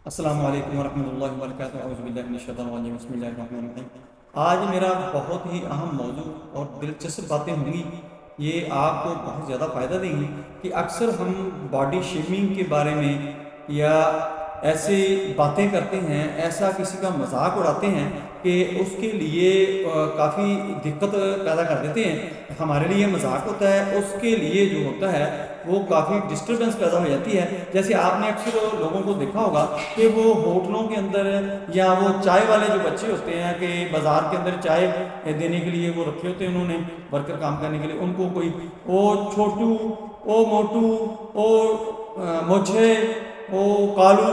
السلام علیکم ورحمۃ اللہ وبرکاتہ، اعوذ باللہ من الشیطان الرجیم، بسم اللہ الرحمن الرحیم۔ آج میرا بہت ہی اہم موضوع اور دلچسپ باتیں ہوں گی، یہ آپ کو بہت زیادہ فائدہ دیں گی کہ اکثر ہم باڈی شیمنگ کے بارے میں یا ایسی باتیں کرتے ہیں، ایسا کسی کا مذاق اڑاتے ہیں کہ اس کے لیے کافی دقت پیدا کر دیتے ہیں۔ ہمارے لیے مذاق ہوتا ہے، اس کے لیے جو ہوتا ہے وہ کافی ڈسٹربنس پیدا ہو جاتی ہے۔ جیسے آپ نے اکثر لوگوں کو دیکھا ہوگا کہ وہ ہوٹلوں کے اندر یا وہ چائے والے جو بچے ہوتے ہیں کہ بازار کے اندر چائے دینے کے لیے وہ رکھے ہوتے ہیں، انہوں نے ورکر کام کرنے کے لیے، ان کو کوئی او چھوٹو، او موٹو، او موچھے، او کالو،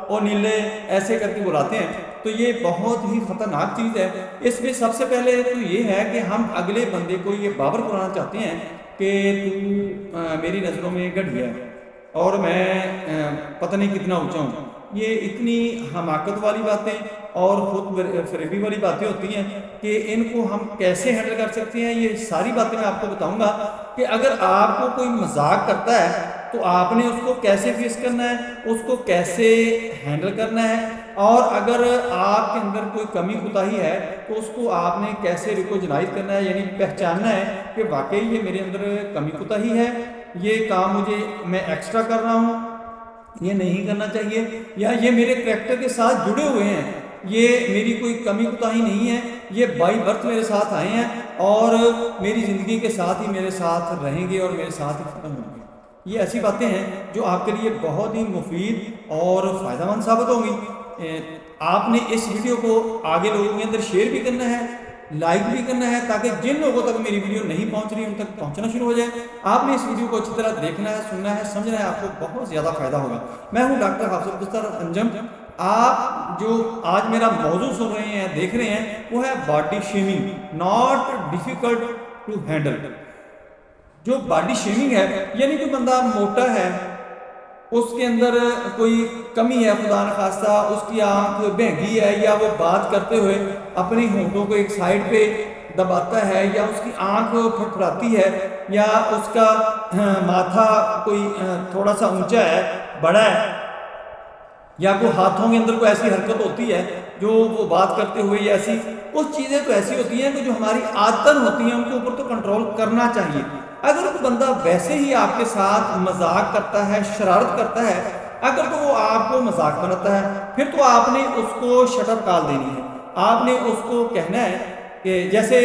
او نیلے ایسے کر کے بلاتے ہیں۔ تو یہ بہت ہی خطرناک چیز ہے۔ اس میں سب سے پہلے تو یہ ہے کہ ہم اگلے بندے کو یہ باور کرانا چاہتے ہیں کہ تو میری نظروں میں گھٹیا ہے اور میں پتہ نہیں کتنا اونچا ہوں۔ یہ اتنی حماقت والی باتیں اور خود فریبی والی باتیں ہوتی ہیں کہ ان کو ہم کیسے ہینڈل کر سکتے ہیں، یہ ساری باتیں میں آپ کو بتاؤں گا کہ اگر آپ کو کوئی مذاق کرتا ہے تو آپ نے اس کو کیسے فیس کرنا ہے، اس کو کیسے ہینڈل کرنا ہے، اور اگر آپ کے اندر کوئی کمی کوتاہی ہے تو اس کو آپ نے کیسے ریکوجنائز کرنا ہے، یعنی پہچاننا ہے کہ واقعی یہ میرے اندر کمی کوتاہی ہے، یہ کام میں ایکسٹرا کر رہا ہوں، یہ نہیں کرنا چاہیے، یا یہ میرے کریکٹر کے ساتھ جڑے ہوئے ہیں، یہ میری کوئی کمی کوتاہی نہیں ہے، یہ بائی برتھ میرے ساتھ آئے ہیں اور میری زندگی کے ساتھ ہی میرے ساتھ رہیں گے اور میرے ساتھ ہی ختم ہوں گے۔ یہ ایسی باتیں ہیں جو آپ کے لیے بہت ہی مفید اور فائدہ مند ثابت ہوں گی۔ آپ نے اس ویڈیو کو آگے لوگوں کے اندر شیئر بھی کرنا ہے، لائک بھی کرنا ہے، تاکہ جن لوگوں تک میری ویڈیو نہیں پہنچ رہی ان تک پہنچنا شروع ہو جائے۔ آپ نے اس ویڈیو کو اچھی طرح دیکھنا ہے، سننا ہے، سمجھنا ہے، آپ کو بہت زیادہ فائدہ ہوگا۔ میں ہوں ڈاکٹر حافظ بستر انجم۔ آپ جو آج میرا موضوع سن رہے ہیں، دیکھ رہے ہیں، وہ ہے body shaming, not difficult to handle. جو باڈی شیمنگ ہے، یعنی کوئی بندہ موٹا ہے، اس کے اندر کوئی کمی ہے خدا نخواستہ، اس کی آنکھ بہنگی ہے، یا وہ بات کرتے ہوئے اپنی ہونٹوں کو ایک سائڈ پہ دباتا ہے، یا اس کی آنکھ پھٹپھڑاتی ہے، یا اس کا ماتھا کوئی تھوڑا سا اونچا ہے، بڑا ہے، یا کوئی ہاتھوں کے اندر کوئی ایسی حرکت ہوتی ہے جو وہ بات کرتے ہوئے، یا ایسی کچھ چیزیں تو ایسی ہوتی ہیں کہ جو ہماری عادتاً ہوتی ہیں، ان کے اوپر تو کنٹرول کرنا چاہیے۔ اگر کوئی بندہ ویسے ہی آپ کے ساتھ مذاق کرتا ہے، شرارت کرتا ہے، اگر تو وہ آپ کو مذاق بناتا ہے، پھر تو آپ نے اس کو شٹ اپ کال دینی ہے۔ آپ نے اس کو کہنا ہے کہ جیسے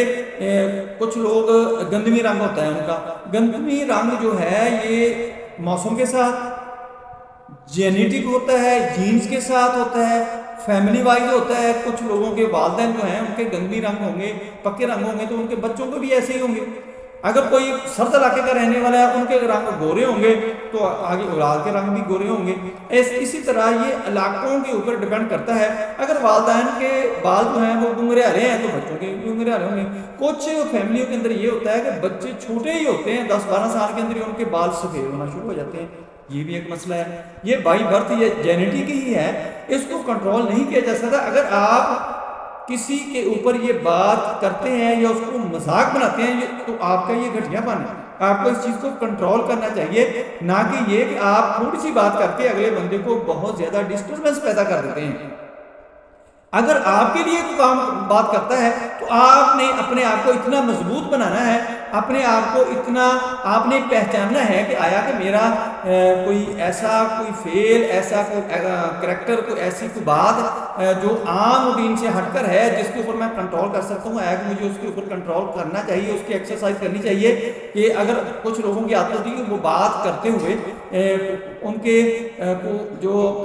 کچھ لوگ گندمی رنگ ہوتا ہے ان کا، گندمی رنگ جو ہے یہ موسم کے ساتھ، جینیٹک ہوتا ہے، جینز کے ساتھ ہوتا ہے، فیملی وائز ہوتا ہے۔ کچھ لوگوں کے والدین جو ہیں ان کے گندمی رنگ ہوں گے، پکے رنگ ہوں گے، تو ان کے بچوں کو بھی ایسے ہی ہوں گے۔ اگر کوئی سرد علاقے کا رہنے والا ہے، ان کے رنگ گورے ہوں گے تو آگے اولاد کے رنگ بھی گورے ہوں گے۔ اسی طرح یہ علاقوں کے اوپر ڈیپینڈ کرتا ہے۔ اگر والدین کے بال جو ہیں وہ گنگریالے ہیں تو بچوں کے بھی گنگریالے ہوں گے۔ کچھ فیملیوں کے اندر یہ ہوتا ہے کہ بچے چھوٹے ہی ہوتے ہیں، 10-12 سال کے اندر ہی ان کے بال سفید ہونا شروع ہو جاتے ہیں۔ یہ بھی ایک مسئلہ ہے، یہ بائی برتھ، یہ جینیٹک ہی ہے، اس کو کنٹرول نہیں کیا جا سکتا۔ اگر آپ کسی کے اوپر یہ بات کرتے ہیں یا اس کو مذاق بناتے ہیں تو آپ کا یہ گھٹیا پن ہے۔ آپ کو اس چیز کو کنٹرول کرنا چاہیے، نہ کہ یہ کہ آپ تھوڑی سی بات کر کے اگلے بندے کو بہت زیادہ ڈسٹربنس پیدا کر دیتے ہیں۔ اگر آپ کے لیے کوئی کام بات کرتا ہے تو آپ نے اپنے آپ کو اتنا مضبوط بنانا ہے، اپنے آپ کو اتنا آپ نے پہچاننا ہے کہ آیا کہ میرا کوئی ایسا کوئی فیل، ایسا کوئی کریکٹر، کوئی ایسی کوئی بات جو عام روٹین سے ہٹ کر ہے، جس کے اوپر میں کنٹرول کر سکتا ہوں، آیا کہ مجھے اس کے اوپر کنٹرول کرنا چاہیے، اس کی ایکسرسائز کرنی چاہیے۔ کہ اگر کچھ لوگوں کی عادت ہوتی ہے کہ وہ بات کرتے ہوئے ان کے جو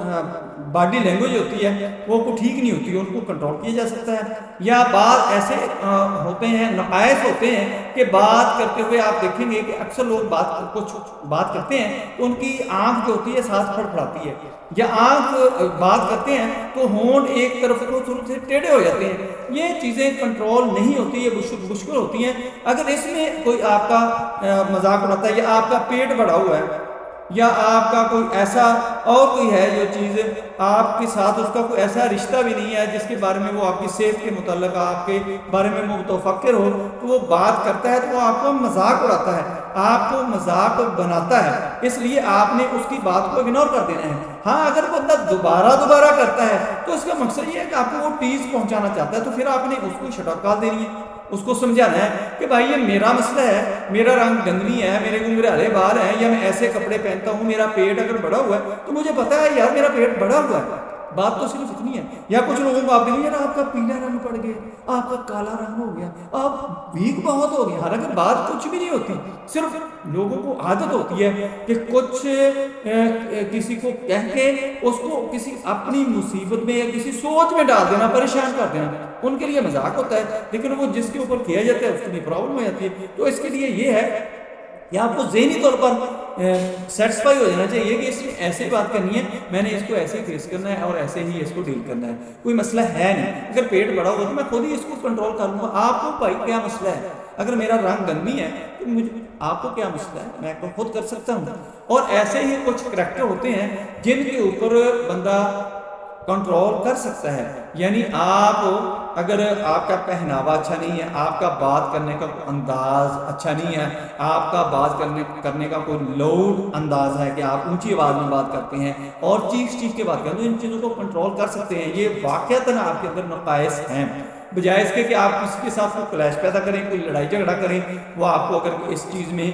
باڈی لینگویج ہوتی ہے وہ کو ٹھیک نہیں ہوتی ہے، ان کو کنٹرول کیا جا سکتا ہے۔ یا بعض ایسے ہوتے ہیں، نقائص ہوتے ہیں کہ بات کرتے ہوئے آپ دیکھیں گے کہ اکثر لوگ کچھ بات کرتے ہیں تو ان کی آنکھ جو ہوتی ہے ساتھ پھڑپھڑاتی ہے، یا آنکھ بات کرتے ہیں تو ہونٹ ایک طرف کو تھوڑے سے ٹیڑھے ہو جاتے ہیں۔ یہ چیزیں کنٹرول نہیں ہوتی، یہ مشکل ہوتی ہیں۔ اگر اس میں کوئی آپ کا مذاق اڑاتا ہے، یا آپ کا پیٹ بڑھا ہوا ہے یا آپ کا کوئی ایسا اور کوئی ہے جو چیز آپ کے ساتھ اس کا کوئی ایسا رشتہ بھی نہیں ہے جس کے بارے میں وہ آپ کی صحت کے متعلق آپ کے بارے میں متفکر ہو، تو وہ بات کرتا ہے تو وہ آپ کو مذاق اڑاتا ہے، آپ کو مذاق بناتا ہے، اس لیے آپ نے اس کی بات کو اگنور کر دینا ہے۔ ہاں اگر بندہ دوبارہ کرتا ہے تو اس کا مقصد یہ ہے کہ آپ کو وہ ٹیز پہنچانا چاہتا ہے، تو پھر آپ نے اس کو شٹ اپ کال دینی ہے، اس کو سمجھانا ہے کہ بھائی یہ میرا مسئلہ ہے، میرا رنگ گندنی ہے، میرے گنگرالے بال ہیں، یا میں ایسے کپڑے پہنتا ہوں، میرا پیٹ اگر بڑا ہوا ہے تو مجھے پتا ہے یار میرا پیٹ بڑا ہوا ہے، بات تو صرف اتنی ہے۔ یا کچھ لوگوں کو آپ دیکھیں یار آپ کا پیلا رنگ پڑ گیا، آپ کا کالا رنگ ہو گیا، آپ ویک بہت ہو گئی، حالانکہ بات کچھ بھی نہیں ہوتی، صرف لوگوں کو عادت ہوتی ہے کہ کچھ کسی کو کہہ کے اس کو کسی اپنی مصیبت میں یا کسی سوچ میں ڈال دینا، پریشان کر دینا، ان کے لیے مذاق ہوتا ہے، لیکن وہ جس کے اوپر کیا جاتا ہے اس کے لیے پرابلم ہو جاتی ہے۔ تو اس کے لیے یہ ہے کہ آپ کو ذہنی طور پر سیٹسفائی ہو جانا چاہیے کہ اس میں ایسے بات کرنی ہے، میں نے اس کو ایسے فیس کرنا ہے اور ایسے ہی اس کو ڈیل کرنا ہے، کوئی مسئلہ ہے نہیں۔ اگر پیٹ بڑا ہوگا تو میں خود ہی اس کو کنٹرول کر لوں گا، آپ کو بھائی کیا مسئلہ ہے؟ اگر میرا رنگ گندی ہے تو مجھے آپ کو کیا مسئلہ ہے؟ میں خود کر سکتا ہوں۔ اور ایسے ہی کچھ کریکٹر ہوتے ہیں جن کے اوپر بندہ کنٹرول کر سکتا ہے، یعنی آپ اگر آپ کا پہناوا اچھا نہیں ہے، آپ کا بات کرنے کا انداز اچھا نہیں ہے، آپ کا بات کرنے کا کوئی لاؤڈ انداز ہے کہ آپ اونچی آواز میں بات کرتے ہیں اور چیخ کے بات کرتے ہیں، تو ان چیزوں کو کنٹرول کر سکتے ہیں، یہ واقعتاً آپ کے اندر نقائص ہیں، بجائے اس کے کہ آپ کسی کے ساتھ کوئی کلیش پیدا کریں، کوئی لڑائی جھگڑا کریں۔ وہ آپ کو اگر اس چیز میں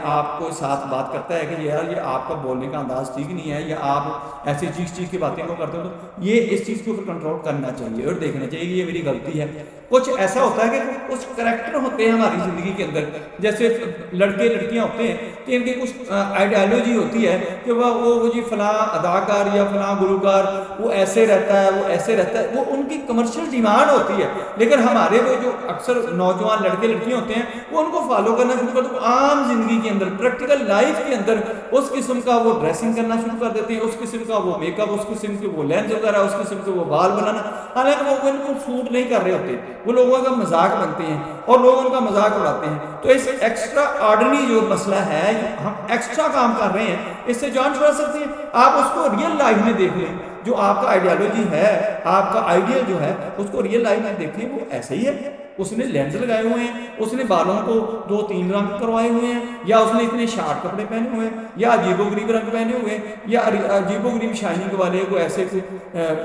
آپ کو ساتھ بات کرتا ہے کہ یار یہ آپ کا بولنے کا انداز ٹھیک نہیں ہے، یا آپ ایسی چیز کی باتیں کو کرتے ہو، تو یہ اس چیز کے اوپر کنٹرول کرنا چاہیے اور دیکھنا چاہیے کہ یہ میری غلطی ہے۔ کچھ ایسا ہوتا ہے کہ کچھ کریکٹر ہوتے ہیں ہماری زندگی کے اندر، جیسے لڑکے لڑکیاں ہوتے ہیں کہ ان کی کچھ آئیڈیالوجی ہوتی ہے کہ وہ جی فلاں اداکار یا فلاں گلوکار وہ ایسے رہتا ہے، وہ ایسے رہتا ہے، وہ ان کی کمرشل ڈیمانڈ ہوتی ہے، لیکن ہمارے وہ جو اکثر نوجوان لڑکے لڑکیاں ہوتے ہیں وہ ان کو فالو کرنا شروع کر دیں، عام زندگی کے اندر پریکٹیکل لائف کے اندر اس قسم کا وہ ڈریسنگ کرنا شروع کر دیتے ہیں، اس قسم کا وہ میک اپ، اس قسم کے وہ لینس وغیرہ، اس قسم کے وہ بال بنانا، حالانکہ وہ بالکل سوٹ نہیں کر رہے ہوتے، وہ لوگوں کا مذاق بنتے ہیں اور لوگ ان کا مذاق اڑاتے ہیں۔ تو اس ایکسٹرا آرڈنری جو مسئلہ ہے، ہم ایکسٹرا کام کر رہے ہیں، اس سے جان چھڑا سکتے ہیں۔ آپ اس کو ریئل لائف میں دیکھ لیں، جو آپ کا آئیڈیالوجی ہے، آپ کا آئیڈیل جو ہے، اس کو ریئل لائف میں دیکھیں، وہ ایسے ہی ہے۔ اس نے لینز لگائے ہوئے ہیں، اس نے بالوں کو 2-3 رنگ کروائے ہوئے ہیں، یا اس نے اتنے شارٹ کپڑے پہنے ہوئے ہیں، یا عجیب و غریب رنگ پہنے ہوئے ہیں، یا عجیب و غریب شائننگ والے کو ایسے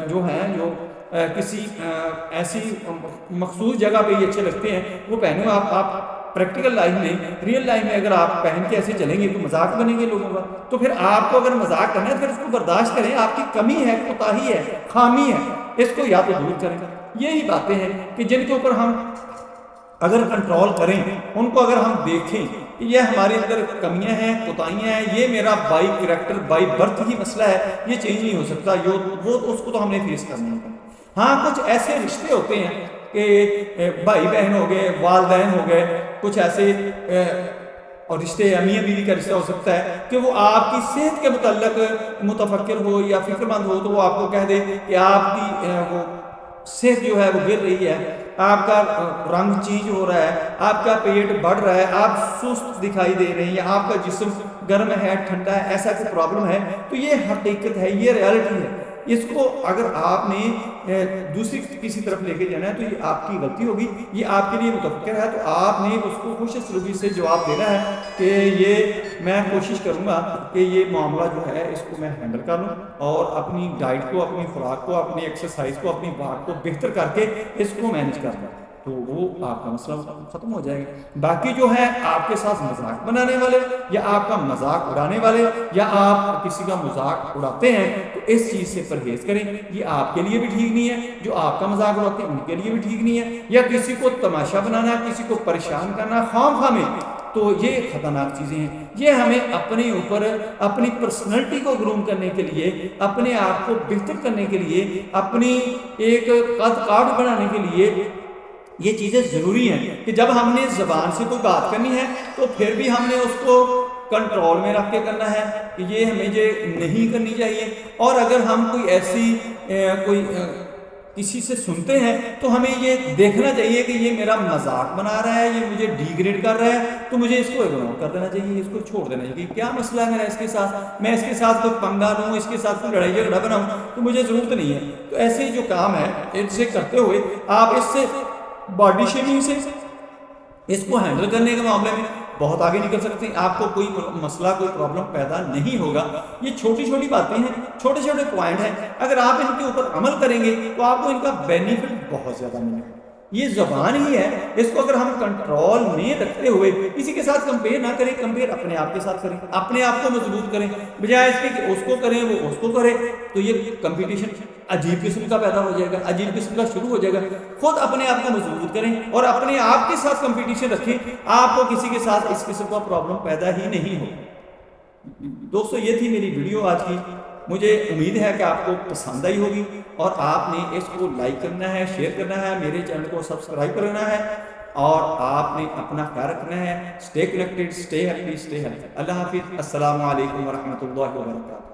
جو ہیں جو کسی ایسی مخصوص جگہ پہ یہ اچھے لگتے ہیں وہ پہنے ہوئے۔ آپ پریکٹیکل لائف میں، ریئل لائف میں اگر آپ پہن کے ایسے چلیں گے تو مذاق بنیں گے لوگوں کا۔ تو پھر آپ کو اگر مذاق کرنا ہے پھر اس کو برداشت کریں، آپ کی کمی ہے، کوتاہی ہے، خامی ہے، اس کو یا تو دور کریں۔ یہی باتیں ہیں کہ جن کے اوپر ہم اگر کنٹرول کریں، ان کو اگر ہم دیکھیں کہ یہ ہمارے اندر کمیاں ہیں، کوتاہیاں ہیں، یہ میرا بائی کریکٹر بائی برتھ ہی مسئلہ ہے، یہ چینج نہیں ہو سکتا، وہ اس کو تو ہم نے فیس کرنا ہے۔ ہاں کچھ ایسے رشتے ہوتے ہیں کہ بھائی بہن ہو گئے، والدین ہو گئے، کچھ ایسے اور رشتے میاں بیوی کا رشتہ ہو سکتا ہے کہ وہ آپ کی صحت کے متعلق متفکر ہو یا فکر مند ہو، تو وہ آپ کو کہہ دے کہ آپ کی وہ صحت جو ہے وہ گر رہی ہے، آپ کا رنگ چینج ہو رہا ہے، آپ کا پیٹ بڑھ رہا ہے، آپ سست دکھائی دے رہے ہیں، یا آپ کا جسم گرم ہے، ٹھنڈا ہے، ایسا کوئی پرابلم ہے، تو یہ حقیقت ہے، یہ ریالٹی ہے۔ اس کو اگر آپ نے دوسری کسی طرف لے کے جانا ہے تو یہ آپ کی غلطی ہوگی، یہ آپ کے لیے متفکر ہے، تو آپ نے اس کو خوش اسلوبی سے جواب دینا ہے کہ یہ میں کوشش کروں گا کہ یہ معاملہ جو ہے اس کو میں ہینڈل کر لوں، اور اپنی ڈائٹ کو، اپنی خوراک کو، اپنی ایکسرسائز کو، اپنی واک کو بہتر کر کے اس کو مینج کر لوں، تو وہ آپ کا مسئلہ ختم ہو جائے گا۔ باقی جو ہے آپ کے ساتھ مذاق بنانے والے یا آپ کا مذاق اڑانے والے یا آپ کسی کا مذاق اڑاتے ہیں، تو اس چیز سے پرہیز کریں، یہ آپ کے لیے بھی ٹھیک نہیں ہے، جو آپ کا مذاق اڑاتے ہیں ان کے لیے بھی ٹھیک نہیں ہے، یا کسی کو تماشا بنانا، کسی کو پریشان کرنا خواہ خواہ میں، تو یہ خطرناک چیزیں ہیں۔ یہ ہمیں اپنے اوپر اپنی پرسنالٹی کو گروم کرنے کے لیے، اپنے آپ کو بہتر کرنے کے لیے، اپنی ایک قد کاٹ بنانے کے لیے یہ چیزیں ضروری ہیں کہ جب ہم نے زبان سے کوئی بات کرنی ہے تو پھر بھی ہم نے اس کو کنٹرول میں رکھ کے کرنا ہے کہ یہ ہمیں یہ نہیں کرنی چاہیے۔ اور اگر ہم کوئی ایسی کوئی کسی سے سنتے ہیں تو ہمیں یہ دیکھنا چاہیے کہ یہ میرا مذاق بنا رہا ہے، یہ مجھے ڈی گریڈ کر رہا ہے، تو مجھے اس کو اگنور کر دینا چاہیے، اس کو چھوڑ دینا چاہیے. کیا مسئلہ ہے میرا اس کے ساتھ؟ میں اس کے ساتھ کوئی پنگا لوں، اس کے ساتھ کوئی لڑائی جھگڑا بناؤں تو مجھے ضرورت نہیں ہے. تو ایسے جو کام ہے اسے کرتے ہوئے آپ اس سے باڈی شیمنگ سے اس کو ہینڈل کرنے کے معاملے میں بہت آگے نکل سکتے ہیں. آپ کو کوئی مسئلہ کوئی پرابلم پیدا نہیں ہوگا. یہ چھوٹی چھوٹی باتیں ہیں، چھوٹے چھوٹے پوائنٹ ہیں، اگر آپ ان کے اوپر عمل کریں گے تو آپ کو ان کا بینیفٹ بہت زیادہ ملے گا. یہ زبان ہی ہے، اس کو اگر ہم کنٹرول میں رکھتے ہوئے کسی کے ساتھ کمپیئر نہ کریں، کمپیئر اپنے آپ کے ساتھ کریں، اپنے آپ کو مضبوط کریں، بجائے اس کے کہ اس کو کریں وہ اس کو کرے، تو یہ کمپٹیشن عجیب قسم کا پیدا ہو جائے گا، عجیب قسم کا شروع ہو جائے گا. خود اپنے آپ کو مضبوط کریں اور اپنے آپ کے ساتھ کمپٹیشن رکھیں، آپ کو کسی کے ساتھ اس قسم کا پرابلم پیدا ہی نہیں ہو. دوستو یہ تھی میری ویڈیو آج کی. مجھے امید ہے کہ آپ کو پسند آئی ہوگی اور آپ نے اس کو لائک کرنا ہے، شیئر کرنا ہے، میرے چینل کو سبسکرائب کرنا ہے اور آپ نے اپنا خیال رکھنا ہے. Stay connected, stay happy, stay healthy. اللہ حافظ. السلام علیکم ورحمۃ اللہ وبرکاتہ.